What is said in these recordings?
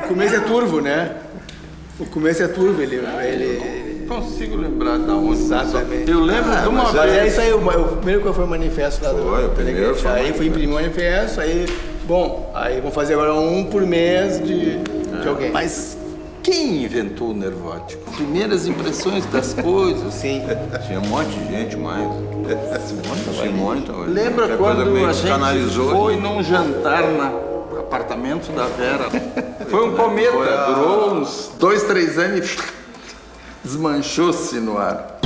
O começo é turvo, né? O começo é turvo, ele... Consigo lembrar da onde. Exatamente. Eu lembro de uma Mas vez. é isso aí, o primeiro que foi o manifesto lá do... Foi, o primeiro foi o Aí manifesto. fui imprimir o manifesto, aí... Bom, aí vamos fazer agora um por mês de alguém. Mas quem inventou o nervótico? Primeiras impressões das coisas. Sim. Tinha um monte de gente mais. Simone também. Lembra Muita coisa quando meio a gente canalizou. foi num jantar no apartamento da Vera? Foi um cometa, Foi a- durou uns 2, 3 anos e desmanchou-se no ar.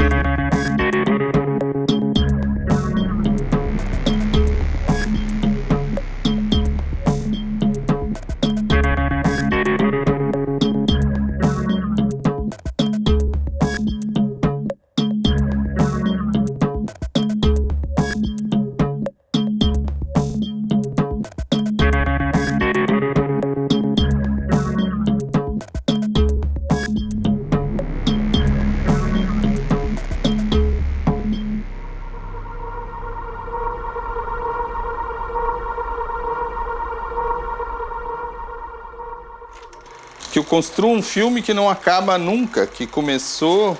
Que eu construo um filme que não acaba nunca, que começou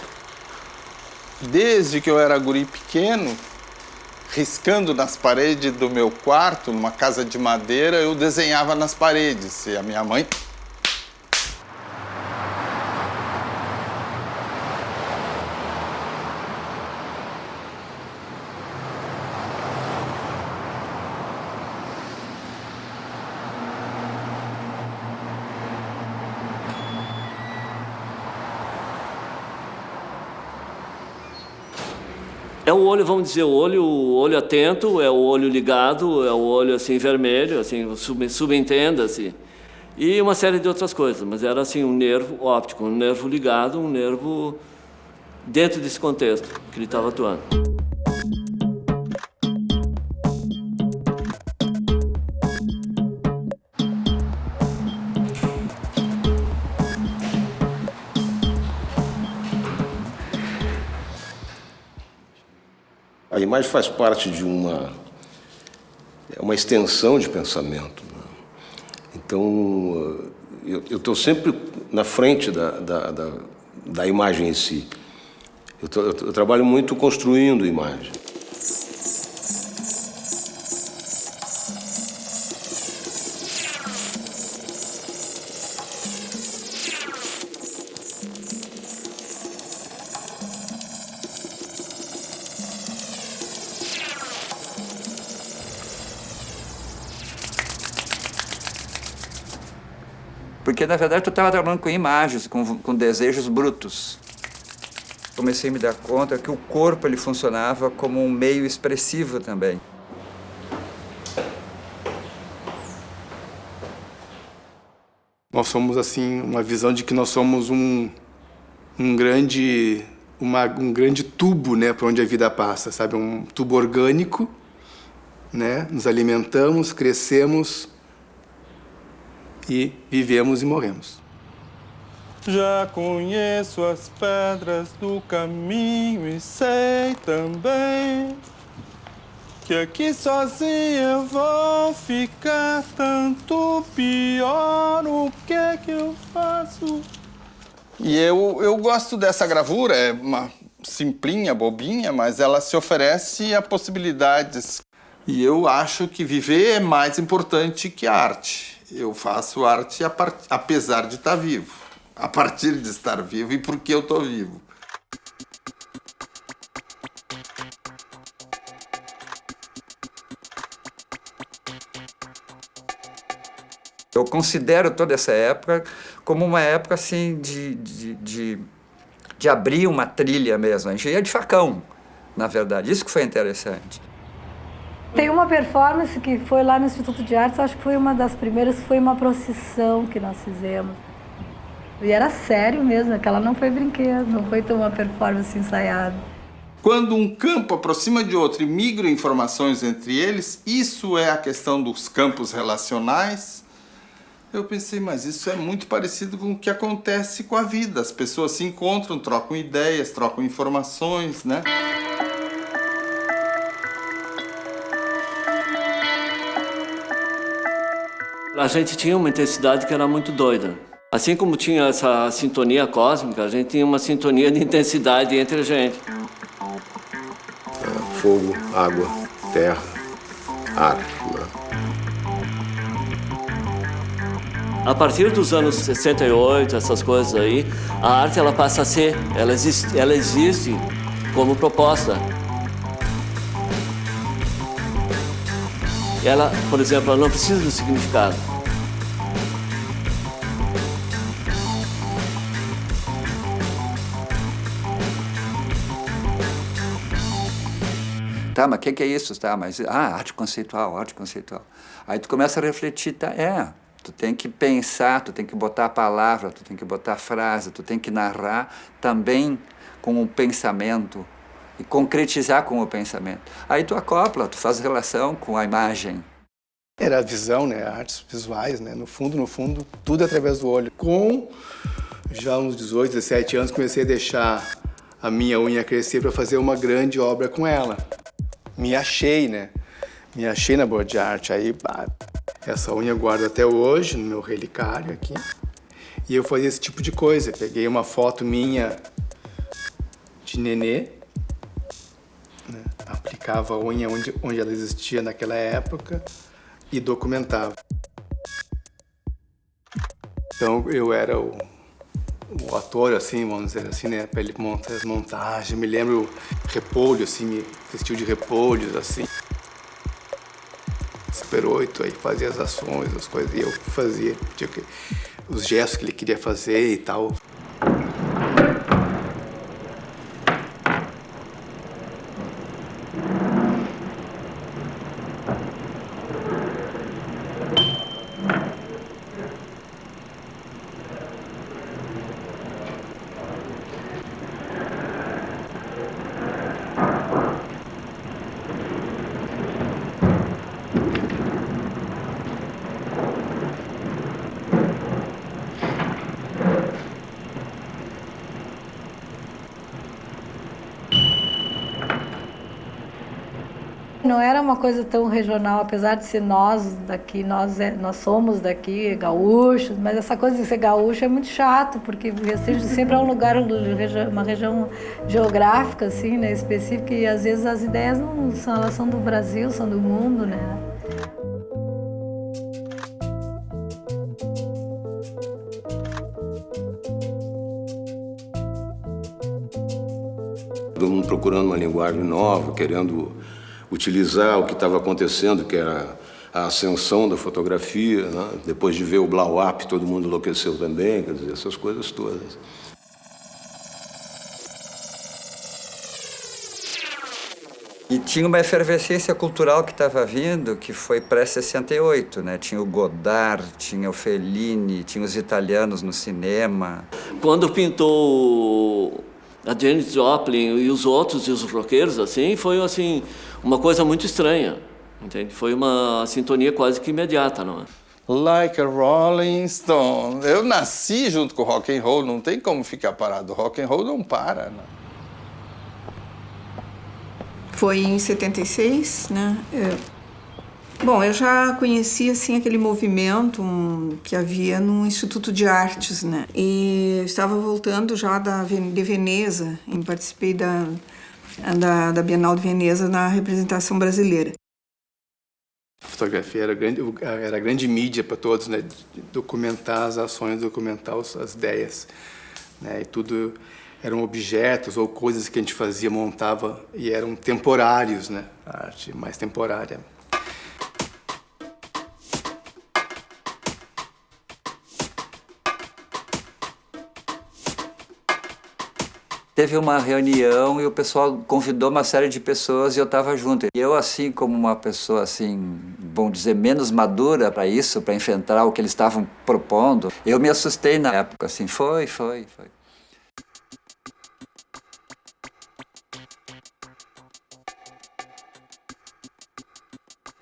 desde que eu era guri pequeno, riscando nas paredes do meu quarto, numa casa de madeira, eu desenhava nas paredes. E a minha mãe... É o olho, vamos dizer, o olho atento, é o olho ligado, é o olho assim vermelho, assim, subentenda-se. E uma série de outras coisas, mas era assim um nervo óptico, um nervo ligado, um nervo dentro desse contexto que ele estava atuando. A imagem faz parte de uma extensão de pensamento, né? Então, eu estou sempre na frente da imagem em si. Eu trabalho muito construindo imagem. Porque, na verdade, eu estava trabalhando com imagens, com desejos brutos. Comecei a me dar conta que o corpo ele funcionava como um meio expressivo também. Nós somos, assim, uma visão de que nós somos um grande tubo, né, para onde a vida passa, sabe? Um tubo orgânico, né? Nos alimentamos, crescemos e vivemos e morremos. Já conheço as pedras do caminho e sei também que aqui sozinho eu vou ficar tanto pior. O que é que eu faço? E eu gosto dessa gravura, é uma simplinha, bobinha, mas ela se oferece a possibilidades. E eu acho que viver é mais importante que a arte. Eu faço arte apesar de estar vivo, a partir de estar vivo e porque eu estou vivo. Eu considero toda essa época como uma época assim de abrir uma trilha mesmo. A gente ia de facão, na verdade. Isso que foi interessante. Tem uma performance que foi lá no Instituto de Artes, acho que foi uma das primeiras, foi uma procissão que nós fizemos. E era sério mesmo, aquela não foi brinquedo, não foi uma performance ensaiada. Quando um campo aproxima de outro e migra informações entre eles, isso é a questão dos campos relacionais. Eu pensei, mas isso é muito parecido com o que acontece com a vida. As pessoas se encontram, trocam ideias, trocam informações, né? A gente tinha uma intensidade que era muito doida. Assim como tinha essa sintonia cósmica, a gente tinha uma sintonia de intensidade entre a gente. Fogo, água, terra, ar. Né? A partir dos anos 68, essas coisas aí, a arte ela passa a ser, ela existe como proposta. Ela, por exemplo, ela não precisa do significado. Tá, mas o que é isso? Tá, mas, arte conceitual, arte conceitual. Aí tu começa a refletir, tá, tu tem que pensar, tu tem que botar a palavra, tu tem que botar a frase, tu tem que narrar também com o pensamento e concretizar com o pensamento. Aí tu acopla, tu faz relação com a imagem. Era a visão, né? Artes visuais, né? No fundo, tudo através do olho. Com já uns 18, 17 anos, comecei a deixar a minha unha crescer para fazer uma grande obra com ela. Me achei, né? Me achei na Boa de Arte. Aí, essa unha eu guardo até hoje, no meu relicário aqui. E eu fazia esse tipo de coisa. Peguei uma foto minha de nenê, né? Aplicava a unha onde ela existia naquela época e documentava. Então, eu era o ator, assim, vamos dizer assim, né? Pra ele montar as montagens. Me lembro repolho, assim, me vestiu de repolhos, assim. Super 8, aí fazia as ações, as coisas, e eu fazia tipo, os gestos que ele queria fazer e tal. Não era uma coisa tão regional, apesar de ser nós daqui, nós somos daqui, gaúchos, mas essa coisa de ser gaúcho é muito chato, porque restringe sempre a um lugar, uma região geográfica, assim, né, específica, e às vezes as ideias não são, elas são do Brasil, são do mundo, né. Todo mundo procurando uma linguagem nova, querendo utilizar o que estava acontecendo, que era a ascensão da fotografia, né? Depois de ver o blow-up, todo mundo enlouqueceu também, quer dizer, essas coisas todas. E tinha uma efervescência cultural que estava vindo, que foi pré-68, né? Tinha o Godard, tinha o Fellini, tinha os italianos no cinema. Quando pintou a Janis Joplin e os outros, e os roqueiros, assim, foi assim, uma coisa muito estranha, entende? Foi uma sintonia quase que imediata, não é? Like a Rolling Stone. Eu nasci junto com o rock and roll, não tem como ficar parado. O rock and roll não para, né? Foi em 76, né? Bom, eu já conhecia, assim, aquele movimento que havia no Instituto de Artes, né? E eu estava voltando já de Veneza, e participei da Bienal de Veneza na representação brasileira. A fotografia era a grande mídia para todos, né? Documentar as ações, documentar as ideias, né? E tudo eram objetos ou coisas que a gente fazia, montava, e eram temporários, né? A arte mais temporária. Teve uma reunião e o pessoal convidou uma série de pessoas e eu estava junto. E eu, assim, como uma pessoa, assim, vamos dizer, menos madura para isso, para enfrentar o que eles estavam propondo, eu me assustei na época, assim, foi.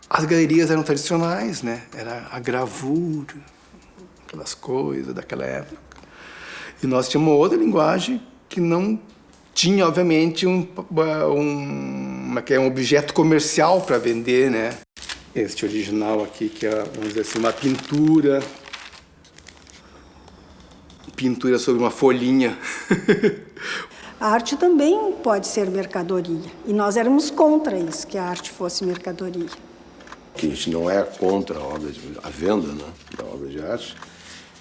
As galerias eram tradicionais, né? Era a gravura, aquelas coisas daquela época. E nós tínhamos uma outra linguagem que não tinha, obviamente, um objeto comercial para vender, né? Este original aqui, que é, vamos dizer assim, uma pintura pintura sobre uma folhinha. A arte também pode ser mercadoria. E nós éramos contra isso, que a arte fosse mercadoria. Que a gente não é contra a venda, né, da obra de arte,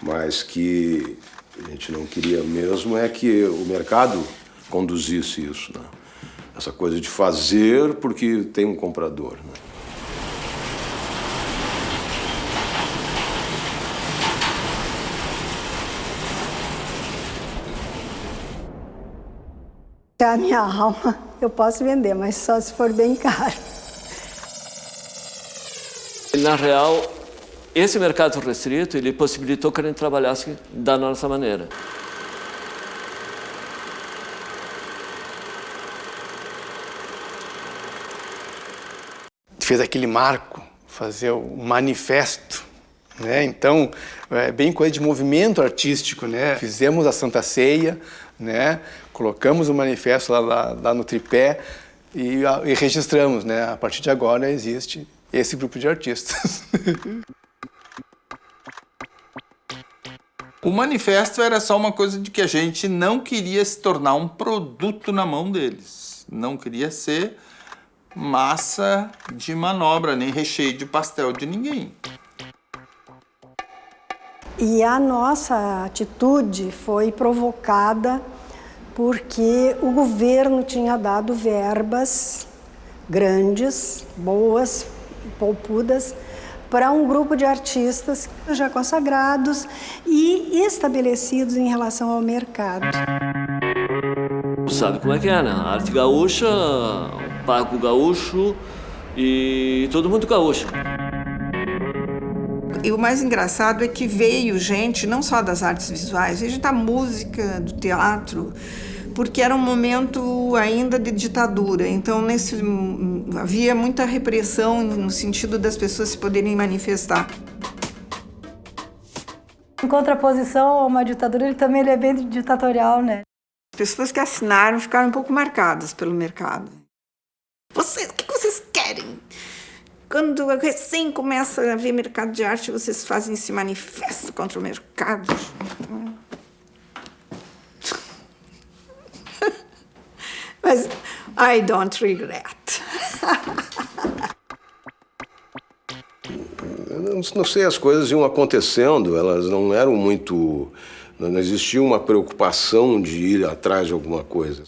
mas que a gente não queria mesmo é que o mercado conduzisse isso, né? Essa coisa de fazer porque tem um comprador, né? A minha alma eu posso vender, mas só se for bem caro. Na real, esse mercado restrito, ele possibilitou que a gente trabalhasse da nossa maneira. Fez aquele marco, fazer o manifesto, né? Então, é bem coisa de movimento artístico, né? Fizemos a Santa Ceia, né? Colocamos o manifesto lá no tripé e registramos, né? A partir de agora existe esse grupo de artistas. O manifesto era só uma coisa de que a gente não queria se tornar um produto na mão deles. Não queria ser massa de manobra, nem recheio de pastel de ninguém. E a nossa atitude foi provocada porque o governo tinha dado verbas grandes, boas, poupudas, para um grupo de artistas já consagrados e estabelecidos em relação ao mercado. Sabe como é que é, né? A arte gaúcha, o pago gaúcho e todo mundo gaúcho. E o mais engraçado é que veio gente, não só das artes visuais, veio gente da música, do teatro, porque era um momento ainda de ditadura. Então, havia muita repressão no sentido das pessoas se poderem manifestar. Em contraposição a uma ditadura, ele é bem ditatorial, né? As pessoas que assinaram ficaram um pouco marcadas pelo mercado. O que vocês querem? Quando recém começa a haver mercado de arte, vocês fazem esse manifesto contra o mercado. Mas I don't regret. Eu não sei, as coisas iam acontecendo, elas não eram muito... Não existia uma preocupação de ir atrás de alguma coisa.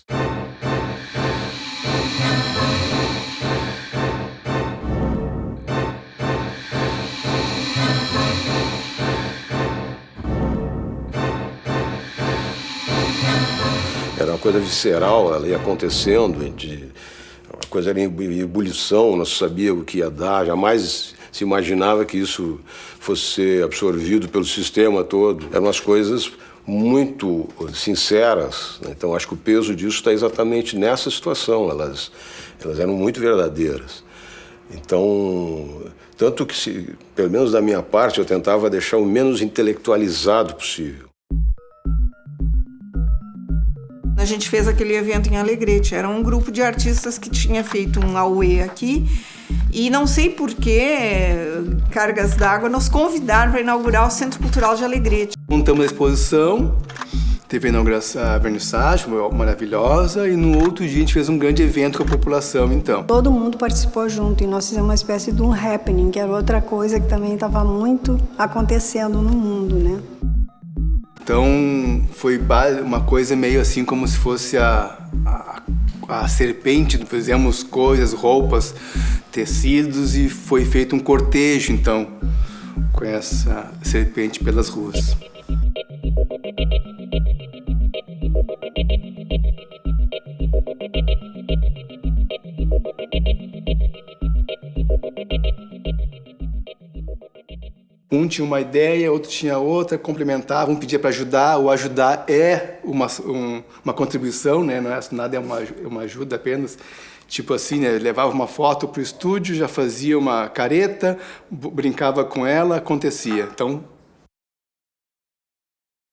Era uma coisa visceral, ela ia acontecendo, a coisa era em ebulição, não se sabia o que ia dar, jamais se imaginava que isso fosse ser absorvido pelo sistema todo. Eram umas coisas muito sinceras, né? Então acho que o peso disso está exatamente nessa situação, elas eram muito verdadeiras. Então, tanto que, pelo menos da minha parte, eu tentava deixar o menos intelectualizado possível. A gente fez aquele evento em Alegrete, era um grupo de artistas que tinha feito um auê aqui e não sei por que Cargas d'Água nos convidaram para inaugurar o Centro Cultural de Alegrete. Montamos a exposição, teve a inauguração, a vernissagem, foi maravilhosa, e no outro dia a gente fez um grande evento com a população, então. Todo mundo participou junto e nós fizemos uma espécie de um happening, que era outra coisa que também estava muito acontecendo no mundo, né? Então, foi uma coisa meio assim como se fosse a serpente, fizemos coisas, roupas, tecidos e foi feito um cortejo, então, com essa serpente pelas ruas. Um tinha uma ideia, outro tinha outra, complementavam, pedia para ajudar. O ajudar é uma contribuição, né? Não é nada, é uma ajuda apenas. Tipo assim, né? Levava uma foto para o estúdio, já fazia uma careta, brincava com ela, acontecia. Então,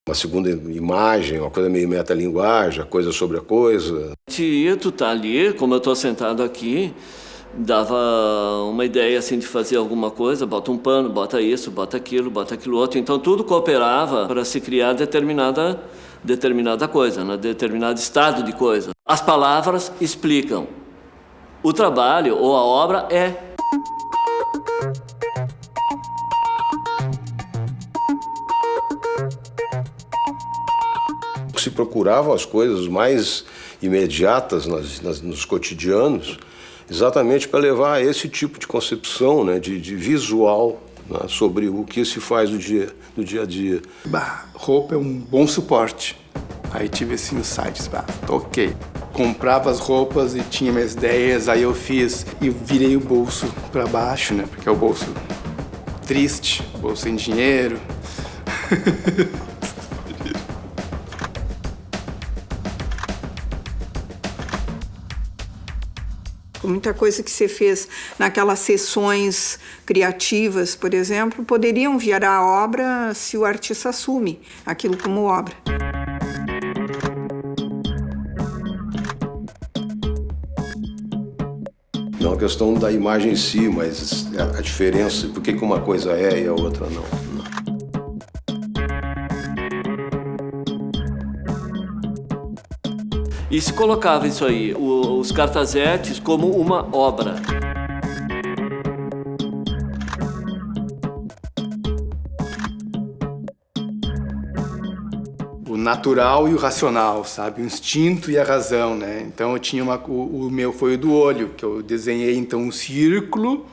uma segunda imagem, uma coisa meio metalinguagem, a coisa sobre a coisa. Se tu tá ali, como eu estou sentado aqui, dava uma ideia assim de fazer alguma coisa, bota um pano, bota isso, bota aquilo outro. Então tudo cooperava para se criar determinada coisa, né? Determinado estado de coisa. As palavras explicam. O trabalho ou a obra é. Se procuravam as coisas mais imediatas nos cotidianos, exatamente para levar a esse tipo de concepção, né, de visual, né, sobre o que se faz do dia a dia. Roupa é um bom suporte. Aí tive assim os sites, ok. Comprava as roupas e tinha minhas ideias, aí eu fiz e virei o bolso para baixo, né, porque é o bolso triste, bolso sem dinheiro. Muita coisa que você fez naquelas sessões criativas, por exemplo, poderiam virar obra se o artista assume aquilo como obra. Não a questão da imagem em si, mas a diferença, por que uma coisa é e a outra não. E se colocava isso aí, os cartazetes, como uma obra. O natural e o racional, sabe? O instinto e a razão, né? Então eu tinha o meu foi o do olho, que eu desenhei então um círculo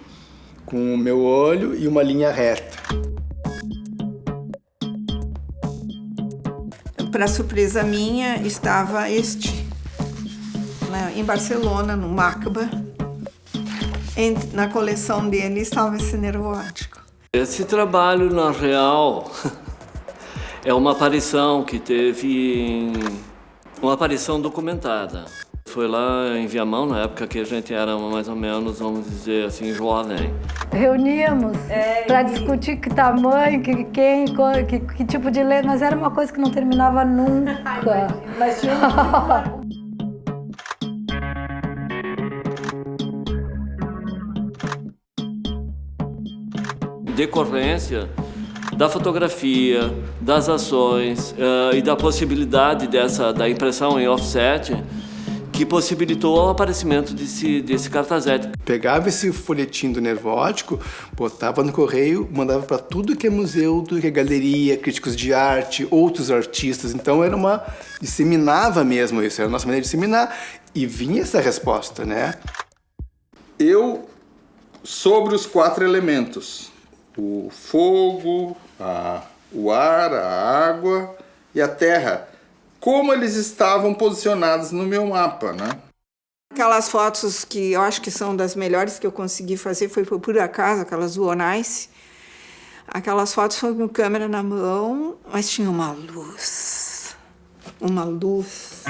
com o meu olho e uma linha reta. Para surpresa minha, estava em Barcelona, no MACBA. Na coleção dele estava esse nervo óptico. Esse trabalho, na real, é uma aparição que teve... Uma aparição documentada. Foi lá em Viamão, na época que a gente era mais ou menos, vamos dizer assim, jovem. Reuníamos para discutir que tamanho, que tipo de letra, mas era uma coisa que não terminava nunca. Mas tinha decorrência da fotografia, das ações e da possibilidade da impressão em offset, que possibilitou o aparecimento desse cartazete. Pegava esse folhetim do nervo óptico, botava no correio, mandava para tudo que é museu, tudo que é galeria, críticos de arte, outros artistas. Então disseminava mesmo isso, era a nossa maneira de disseminar. E vinha essa resposta, né? Sobre os 4 elementos: o fogo, o ar, a água e a terra. Como eles estavam posicionados no meu mapa, né? Aquelas fotos que eu acho que são das melhores que eu consegui fazer, foi por acaso, aquelas do Onaice. Aquelas fotos foram com câmera na mão, mas tinha uma luz. Uma luz.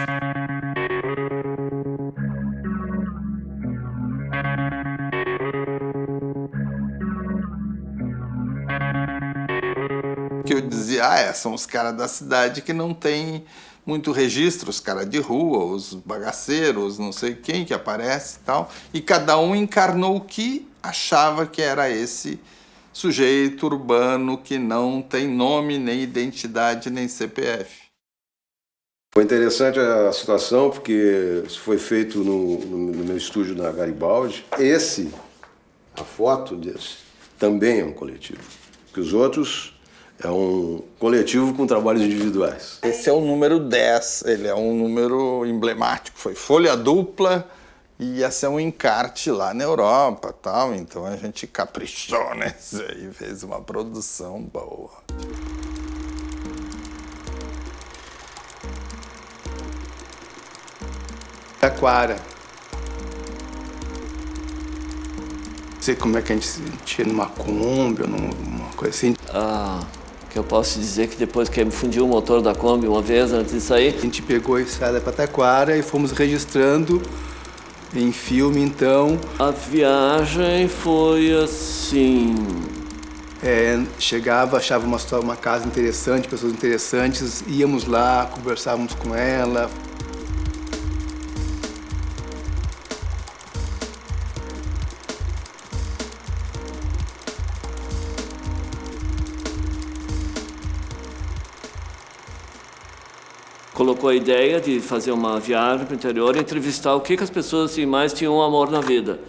Que eu dizia, são os caras da cidade que não tem muito registro, os caras de rua, os bagaceiros, não sei quem que aparece e tal. E cada um encarnou o que achava que era esse sujeito urbano que não tem nome, nem identidade, nem CPF. Foi interessante a situação, porque isso foi feito no meu estúdio na Garibaldi. A foto desse, também é um coletivo. Porque os outros é um coletivo com trabalhos individuais. Esse é o número 10, ele é um número emblemático. Foi folha dupla e ia ser um encarte lá na Europa e tal. Então a gente caprichou nesse aí, fez uma produção boa. Taquara. Não sei como é que a gente se sentia numa Kombi ou numa coisa assim. Que eu posso dizer que depois que me fundiu o motor da Kombi uma vez, antes de sair... A gente pegou a estrada para Taquara e fomos registrando em filme, então. A viagem foi assim... Chegava, achava uma casa interessante, pessoas interessantes, íamos lá, conversávamos com ela. colocou a ideia de fazer uma viagem para o interior e entrevistar o que as pessoas assim, mais tinham amor na vida.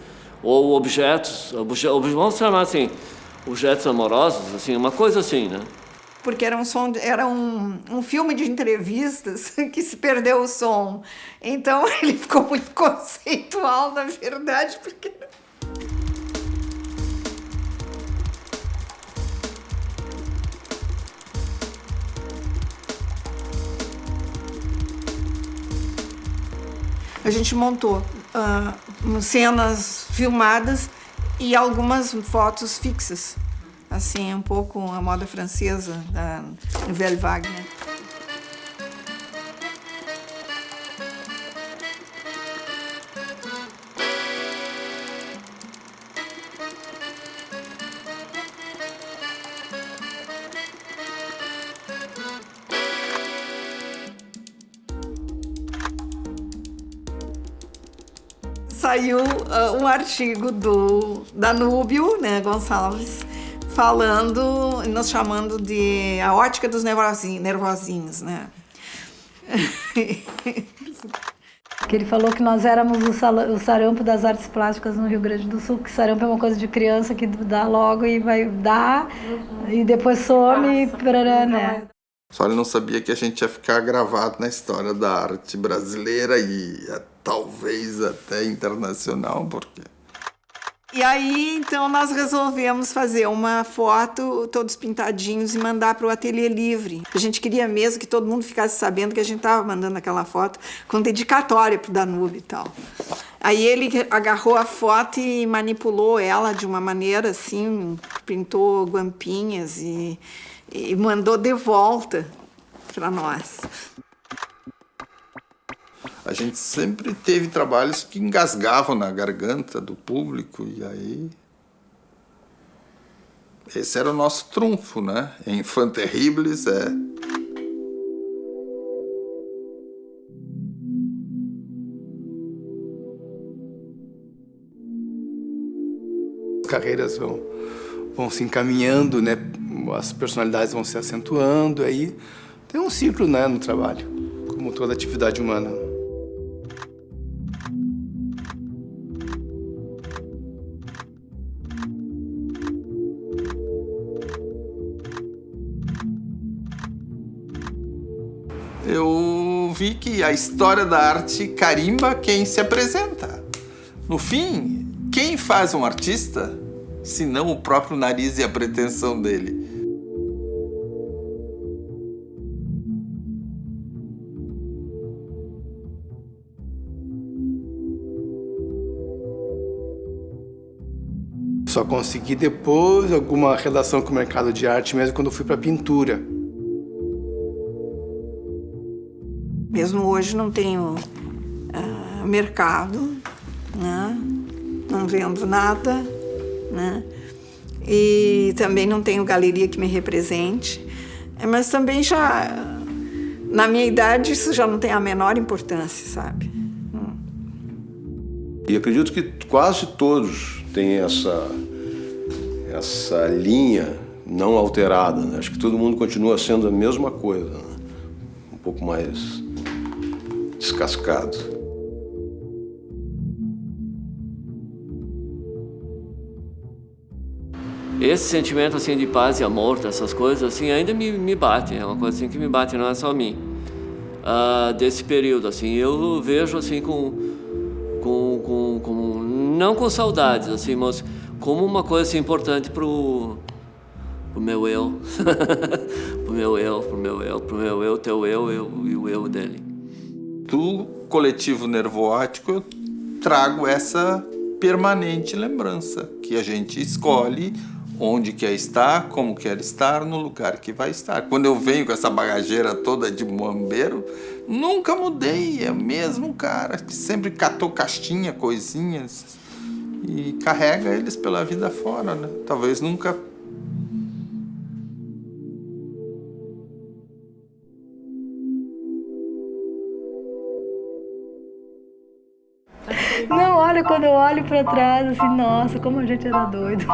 Ou objetos, vamos chamar assim, objetos amorosos, assim, uma coisa assim, né? Porque era um filme de entrevistas que se perdeu o som. Então ele ficou muito conceitual, na verdade, porque... A gente montou cenas filmadas e algumas fotos fixas. Assim, um pouco a moda francesa da Nouvelle Vague, né? Saiu um artigo do Danúbio, né, Gonçalves, falando, nos chamando de a ótica dos nervosinhos, né? Que ele falou que nós éramos o sarampo das artes plásticas no Rio Grande do Sul, que sarampo é uma coisa de criança que dá logo e vai dar, e depois some e parará, né? Só ele não sabia que a gente ia ficar gravado na história da arte brasileira e talvez até internacional, porque... E aí, então, nós resolvemos fazer uma foto, todos pintadinhos, e mandar para o Ateliê Livre. A gente queria mesmo que todo mundo ficasse sabendo que a gente estava mandando aquela foto com dedicatória para o Danúbio e tal. Aí ele agarrou a foto e manipulou ela de uma maneira assim, pintou guampinhas e mandou de volta para nós. A gente sempre teve trabalhos que engasgavam na garganta do público e aí... Esse era o nosso trunfo, né? Enfants Terribles As carreiras vão se encaminhando, né? As personalidades vão se acentuando, aí tem um ciclo, né, no trabalho, como toda atividade humana. Eu vi que a história da arte carimba quem se apresenta. No fim, quem faz um artista, se não o próprio nariz e a pretensão dele? Só consegui depois alguma relação com o mercado de arte mesmo quando eu fui para pintura. Mesmo hoje não tenho mercado, né? Não vendo nada, né? E também não tenho galeria que me represente. Mas também já, na minha idade, isso já não tem a menor importância, sabe? E acredito que quase todos têm essa linha não alterada, né? Acho que todo mundo continua sendo a mesma coisa, né? Um pouco mais descascado. Esse sentimento assim de paz e amor, dessas coisas assim, ainda me bate, é uma coisa assim que me bate, não é só a mim. Desse período assim, eu vejo assim com não com saudades assim, mas como uma coisa assim, importante pro meu eu, pro meu eu, teu eu e o eu dele. Do coletivo nervoótico, eu trago essa permanente lembrança, que a gente escolhe onde quer estar, como quer estar, no lugar que vai estar. Quando eu venho com essa bagageira toda de muambeiro, nunca mudei, é o mesmo cara que sempre catou castinha, coisinhas, e carrega eles pela vida fora, né? Talvez nunca... Não, olha, quando eu olho pra trás, assim, nossa, como a gente era doido.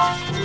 Thank you.